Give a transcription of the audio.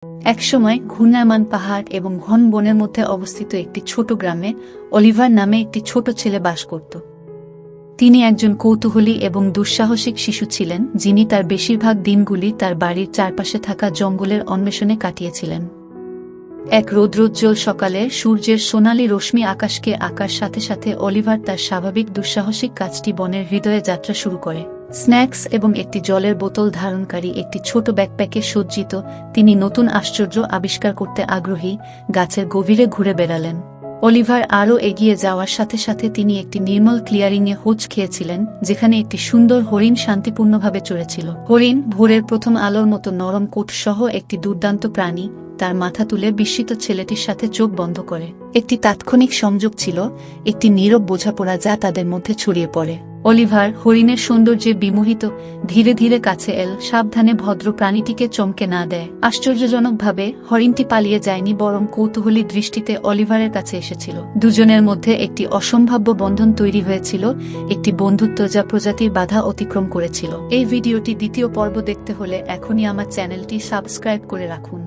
একসময় ঘূর্ণায়মান পাহাড় এবং ঘন বনের মধ্যে অবস্থিত একটি ছোট গ্রামে অলিভার নামে একটি ছোট ছেলে বাস করত। তিনি একজন কৌতূহলী এবং দুঃসাহসিক শিশু ছিলেন, যিনি তার বেশিরভাগ দিনগুলি তার বাড়ির চারপাশে থাকা জঙ্গলের অন্বেষণে কাটিয়েছিলেন। এক রৌদ্রোজ্জ্বল সকালে সূর্যের সোনালি রশ্মি আকাশকে আঁকার সাথে সাথে অলিভার তার স্বাভাবিক দুঃসাহসিক কাজটি বনের হৃদয়ে যাত্রা শুরু করে। স্ন্যাক্স এবং একটি জলের বোতল ধারণকারী একটি ছোট ব্যাকপ্যাকে সজ্জিত, তিনি নতুন আশ্চর্য আবিষ্কার করতে আগ্রহী গাছের গভীরে ঘুরে বেড়ালেন। অলিভার আরও এগিয়ে যাওয়ার সাথে সাথে তিনি একটি নির্মল ক্লিয়ারিংয়ে হোঁচ খেয়েছিলেন, যেখানে একটি সুন্দর হরিণ শান্তিপূর্ণভাবে চড়েছিল। হরিণ, ভোরের প্রথম আলোর মতো নরম কোটসহ একটি দুর্দান্ত প্রাণী, তার মাথা তুলে বিস্মিত ছেলেটির সাথে চোখ বন্ধ করে। একটি তাৎক্ষণিক সংযোগ ছিল, একটি নীরব বোঝাপড়া যা তাদের মধ্যে ছড়িয়ে পড়ে। অলিভার হরিণের সৌন্দর্যে বিমোহিত, ধীরে ধীরে কাছে এল, সাবধানে ভদ্র প্রাণীটিকে চমকে না দেয়। আশ্চর্যজনকভাবে হরিণটি পালিয়ে যায়নি, বরং কৌতূহলী দৃষ্টিতে অলিভারের কাছে এসেছিল। দুজনের মধ্যে একটি অসম্ভাব্য বন্ধন তৈরি হয়েছিল, একটি বন্ধুত্ব যা প্রজাতির বাধা অতিক্রম করেছিল। এই ভিডিওটি দ্বিতীয় পর্ব দেখতে হলে এখনই আমার চ্যানেলটি সাবস্ক্রাইব করে রাখুন।